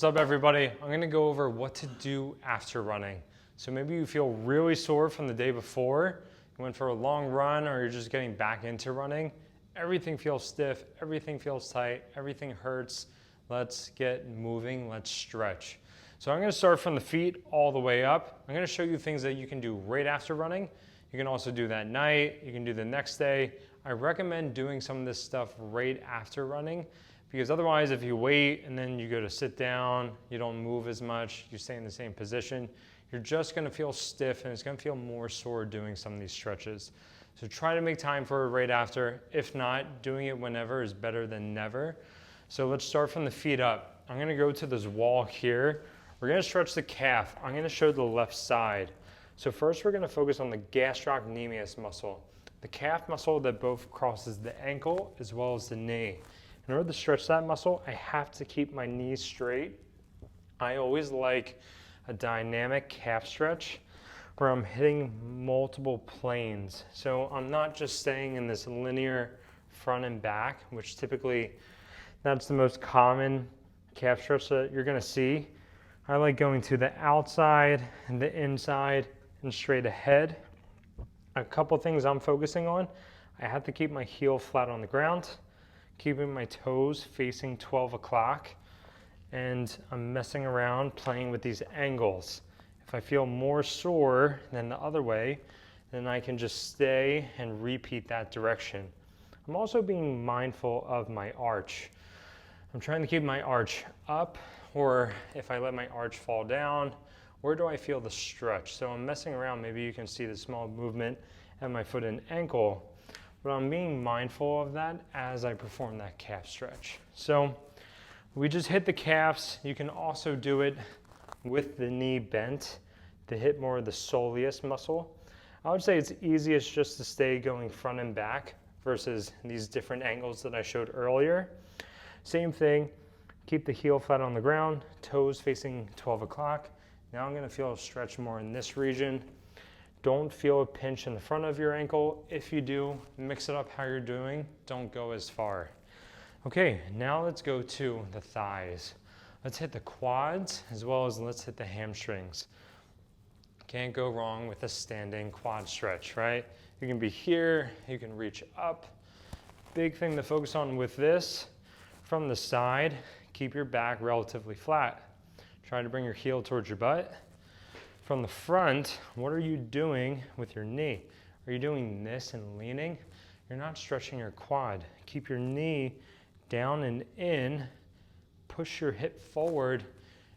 What's up everybody? I'm gonna go over what to do after running. So maybe you feel really sore from the day before, you went for a long run or you're just getting back into running. Everything feels stiff, everything feels tight, everything hurts. Let's get moving, let's stretch. So I'm gonna start from the feet all the way up. I'm gonna show you things that you can do right after running. You can also do that night, you can do the next day. I recommend doing some of this stuff right after running, because otherwise if you wait and then you go to sit down, you don't move as much, you stay in the same position, you're just gonna feel stiff and it's gonna feel more sore doing some of these stretches. So try to make time for it right after. If not, doing it whenever is better than never. So let's start from the feet up. I'm gonna go to this wall here. We're gonna stretch the calf. I'm gonna show the left side. So first we're gonna focus on the gastrocnemius muscle, the calf muscle that both crosses the ankle as well as the knee. In order to stretch that muscle, I have to keep my knees straight. I always like a dynamic calf stretch where I'm hitting multiple planes. So I'm not just staying in this linear front and back, which typically that's the most common calf stretch that you're gonna see. I like going to the outside and the inside and straight ahead. A couple things I'm focusing on. I have to keep my heel flat on the ground, keeping my toes facing 12 o'clock, and I'm messing around playing with these angles. If I feel more sore than the other way, then I can just stay and repeat that direction. I'm also being mindful of my arch. I'm trying to keep my arch up, or if I let my arch fall down, where do I feel the stretch? So I'm messing around. Maybe you can see the small movement at my foot and ankle, but I'm being mindful of that as I perform that calf stretch. So we just hit the calves. You can also do it with the knee bent to hit more of the soleus muscle. I would say it's easiest just to stay going front and back versus these different angles that I showed earlier. Same thing, keep the heel flat on the ground, toes facing 12 o'clock. Now I'm gonna feel a stretch more in this region. Don't feel a pinch in the front of your ankle. If you do, mix it up how you're doing. Don't go as far. Okay, now let's go to the thighs. Let's hit the quads as well as let's hit the hamstrings. Can't go wrong with a standing quad stretch, right? You can be here, you can reach up. Big thing to focus on with this, from the side, keep your back relatively flat. Try to bring your heel towards your butt. From the front, what are you doing with your knee? Are you doing this and leaning? You're not stretching your quad. Keep your knee down and in, push your hip forward,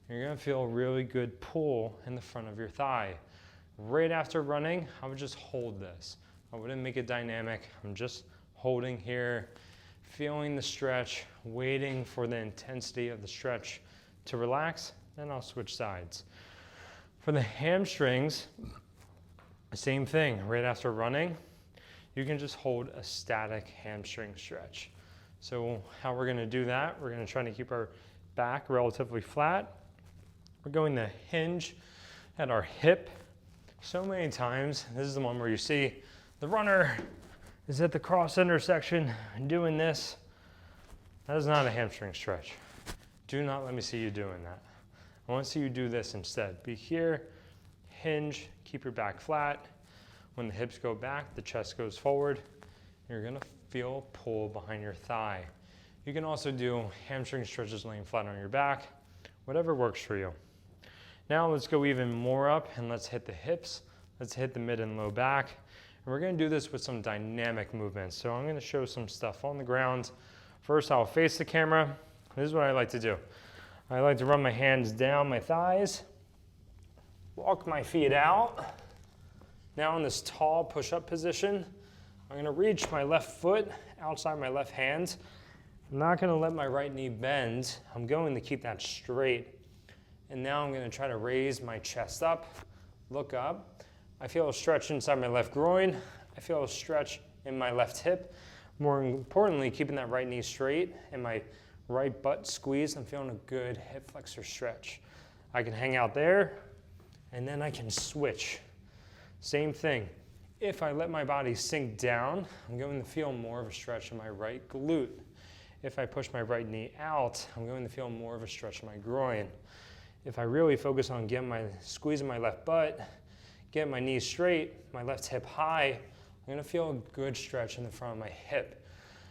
and you're gonna feel a really good pull in the front of your thigh. Right after running, I would just hold this. I wouldn't make it dynamic. I'm just holding here, feeling the stretch, waiting for the intensity of the stretch to relax, then I'll switch sides. For the hamstrings, same thing. Right after running, you can just hold a static hamstring stretch. So how we're gonna do that, we're gonna try to keep our back relatively flat. We're going to hinge at our hip. So many times, this is the one where you see the runner is at the cross intersection and doing this. That is not a hamstring stretch. Do not let me see you doing that. I want to see you do this instead. Be here, hinge, keep your back flat. When the hips go back, the chest goes forward. You're gonna feel pull behind your thigh. You can also do hamstring stretches laying flat on your back, whatever works for you. Now let's go even more up and let's hit the hips. Let's hit the mid and low back. And we're gonna do this with some dynamic movements. So I'm gonna show some stuff on the ground. First, I'll face the camera. This is what I like to do. I like to run my hands down my thighs, walk my feet out. Now in this tall push-up position, I'm gonna reach my left foot outside my left hand. I'm not gonna let my right knee bend. I'm going to keep that straight. And now I'm gonna try to raise my chest up, look up. I feel a stretch inside my left groin. I feel a stretch in my left hip. More importantly, keeping that right knee straight and my right butt squeezed. I'm feeling a good hip flexor stretch. I can hang out there and then I can switch. Same thing. If I let my body sink down, I'm going to feel more of a stretch in my right glute. if I push my right knee out, I'm going to feel more of a stretch in my groin. If I really focus on squeezing my left butt, get my knees straight, my left hip high, I'm gonna feel a good stretch in the front of my hip.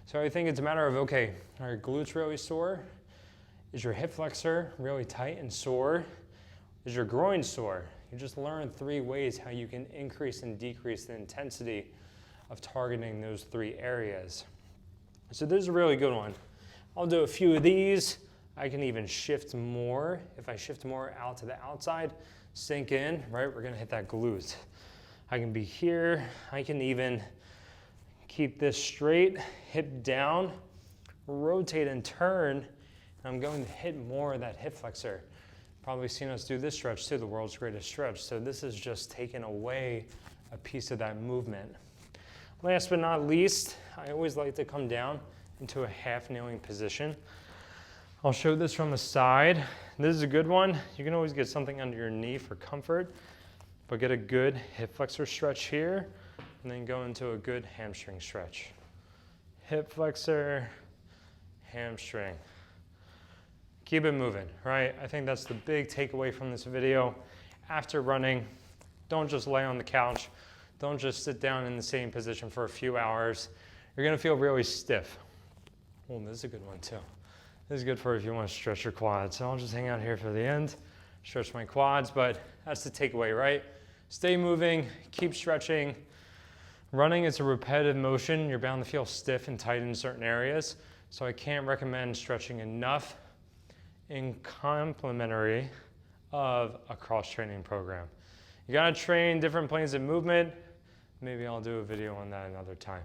So I think it's a matter of, okay, are your glutes really sore? Is your hip flexor really tight and sore? Is your groin sore? You just learned 3 ways how you can increase and decrease the intensity of targeting those 3 areas. So this is a really good one. I'll do a few of these. I can even shift more. If I shift more out to the outside, sink in, right? We're gonna hit that glute. I can be here. I can even keep this straight, hip down, rotate and turn. I'm going to hit more of that hip flexor. Probably seen us do this stretch too, the world's greatest stretch. So this is just taking away a piece of that movement. Last but not least, I always like to come down into a half kneeling position. I'll show this from the side. This is a good one. You can always get something under your knee for comfort, but get a good hip flexor stretch here, and then go into a good hamstring stretch. Hip flexor, hamstring. Keep it moving, right? I think that's the big takeaway from this video. After running, don't just lay on the couch. Don't just sit down in the same position for a few hours. You're gonna feel really stiff. Oh, this is a good one too. This is good for if you want to stretch your quads. So I'll just hang out here for the end, stretch my quads, but that's the takeaway, right? Stay moving, keep stretching. Running is a repetitive motion. You're bound to feel stiff and tight in certain areas. So I can't recommend stretching enough in complementary of a cross-training program. You gotta train different planes of movement. Maybe I'll do a video on that another time.